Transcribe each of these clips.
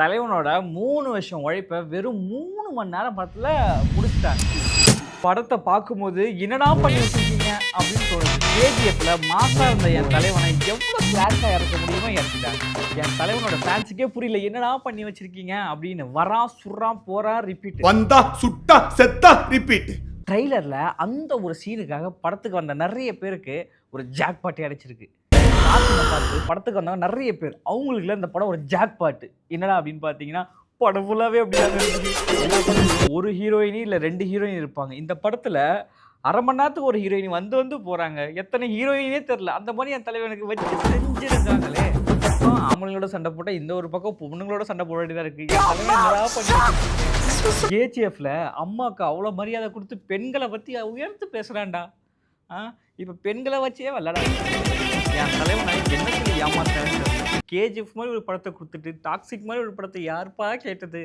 தலைவனோட 3 வருஷம் உழைப்ப வெறும் 3 மணி நேரம் படத்துல முடிச்சுட்டாங்க. படத்த பார்க்கும்போது என்னடா பண்ணி வச்சிருக்கீங்க அப்படின்னு தோணுது. கேஜிஎஃப்ல மாசா இருந்த என் தலைவனை எவ்வளவு கிளாஸா இறக்க முடியுமோ இறக்கிட்டாங்க. என் தலைவனோட ஃபேன்ஸுக்கே புரியல என்னடா பண்ணி வச்சிருக்கீங்க அப்படின்னு. வரான் சுடுறான் போறான் ரிப்பீட். வந்தா சுட்டா செத்தா ரிப்பீட். ட்ரெய்லர்ல அந்த ஒரு சீனுக்காக படத்துக்கு வந்த நிறைய பேருக்கு ஒரு ஜாக் பாட்டி அடிச்சிருக்கு. பார்த்து படத்துக்கு வந்தவங்க நிறைய பேர் அவங்களுக்குள்ள இந்த படம் ஒரு ஜாக் பாட்டு. என்னடா அப்படின்னு பார்த்தீங்கன்னா படம் ஃபுல்லாவே அப்படிதான் இருந்துச்சு. ஒரு ஹீரோயினி இல்லை 2 ஹீரோயின் இருப்பாங்க. இந்த படத்துல அரை மணி நேரத்துக்கு ஒரு ஹீரோயின் வந்து வந்து போறாங்க. எத்தனை ஹீரோயினே தெரியல. அந்த மாதிரி என் தலைவனுக்கு வச்சு செஞ்சிருக்காங்களே. ஆம்பளைங்களோட சண்டை போட்டா இந்த ஒரு பக்கம் பொண்ணுங்களோட சண்டை போட வேண்டியதா இருக்கு. கேஜிஎஃப்ல அம்மாவுக்கு அவ்வளோ மரியாதை கொடுத்து பெண்களை பத்தி உயர்த்து பேசுறான்டா. இப்போ பெண்களை வச்சே விளாடா. என் தலைவனை என்ன சொல்லி ஏமாத்தான்னு கேஜிஎஃப் மாதிரி ஒரு படத்தை கொடுத்துட்டு டாக்ஸிக் மாதிரி ஒரு படத்தை யாருப்பா கேட்டது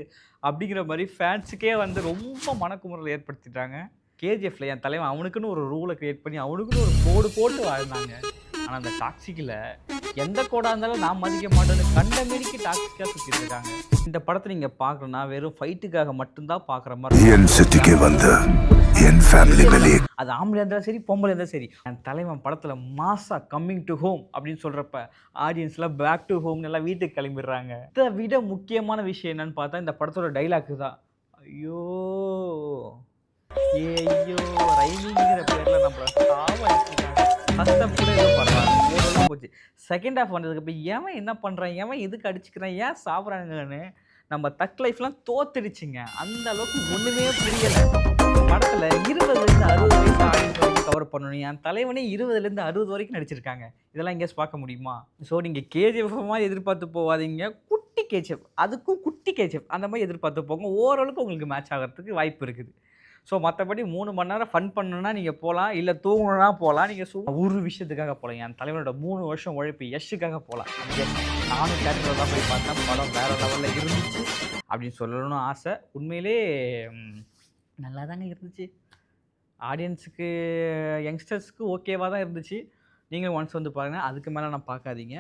அப்படிங்கிற மாதிரி ஃபேன்ஸுக்கே வந்து ரொம்ப மனக்குமுறல் ஏற்படுத்திட்டாங்க. கேஜிஎஃப்ல என் தலைவன் அவனுக்குன்னு ஒரு ரூலை கிரியேட் பண்ணி அவனுக்குன்னு ஒரு கோடு போட்டு வாழ்ந்தாங்க. ஆனால் அந்த டாக்ஸிக்கில் எந்த கோடாக இருந்தாலும் நான் மதிக்க மாட்டேன்னு கண்ட மேடிக்கு டாக்ஸிக்காக சுற்றிட்டு இருக்காங்க. இந்த படத்தை நீங்கள் பார்க்கணுன்னா வெறும் ஃபைட்டுக்காக மட்டும்தான் பார்க்குற மாதிரி. என் சிட்டிக்கு வந்து என் ஃபேமிலி வெளியே அது ஆம்பளை இருந்தாலும் சரி பொம்பளை இருந்தாலும் சரி. என் தலைவன் படத்தில் மாசா கம்மிங் டு ஹோம் அப்படின்னு சொல்கிறப்ப ஆடியன்ஸ்லாம் பேக் டு ஹோம்னு எல்லாம் வீட்டுக்கு கிளம்பிடுறாங்க. இதை விட முக்கியமான விஷயம் என்னன்னு பார்த்தா இந்த படத்தோட டைலாக்கு தான். ஐயோ ஐயோ ரைமிங்கிற பேரில் நம்மளை சாவடிச்சிருக்காங்க. ஃபர்ஸ்ட் கூட ஏதோ பரவாயில்ல போச்சு. செகண்ட் ஹாஃப் வந்ததுக்கு அப்புறம் ஏன் என்ன பண்ணுறான், ஏன் எதுக்கு அடிச்சுக்கிறான், ஏன் சாப்பிட்றாங்கன்னு நம்ம தக் லைஃப்லாம் தோத்துடுச்சுங்க. அந்த அளவுக்கு ஒன்றுமே புரியலை. படத்தில் 20லேருந்து 60 வயசு ஆடியன்ஸ் வரைக்கும் கவர் பண்ணணும். என் தலைவனே 20லேருந்து 60 வரைக்கும் நடிச்சிருக்காங்க. இதெல்லாம் எங்கேயாச்சும் பார்க்க முடியுமா? ஸோ நீங்கள் கேஜிஎஃப் மாதிரி எதிர்பார்த்து போகாதீங்க. குட்டி கேஜிஎஃப், அதுக்கும் குட்டி கேஜிஎஃப் அந்த மாதிரி எதிர்பார்த்து போங்க. ஓரளவுக்கு உங்களுக்கு மேட்ச் ஆகிறதுக்கு வாய்ப்பு இருக்குது. ஸோ மற்றபடி 3 மணி நேரம் ஃபன் பண்ணணுன்னா நீங்கள் போகலாம், இல்லை தூங்கணுன்னா போகலாம். நீங்கள் ஒரு விஷயத்துக்காக போகலாம். என் தலைவனோட 3 வருஷம் உழைப்பு யஷ்ஷுக்காக போகலாம். நானும் தேட்டரில் தான் போய் பார்த்தேன். படம் வேறு லெவலில் இருந்துச்சு அப்படின்னு சொல்லணும்னு ஆசை. உண்மையிலே நல்லா தாங்க இருந்துச்சு. ஆடியன்ஸுக்கு யங்ஸ்டர்ஸ்க்கு ஓகேவாக தான் இருந்துச்சு. நீங்களும் ஒன்ஸ் வந்து பாருங்கள். அதுக்கு மேலே நான் பார்க்காதீங்க.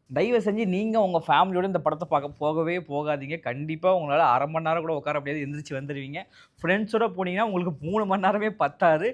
தயவு செஞ்சு நீங்கள் உங்கள் ஃபேமிலியோடு இந்த படத்தை பார்க்க போகவே போகாதீங்க. கண்டிப்பாக உங்களால் அரை மணி நேரம் கூட உட்கார முடியாது, எந்திரிச்சு வந்துடுவீங்க. ஃப்ரெண்ட்ஸோடு போனீங்கன்னா உங்களுக்கு 3 மணி நேரமே பத்தாது.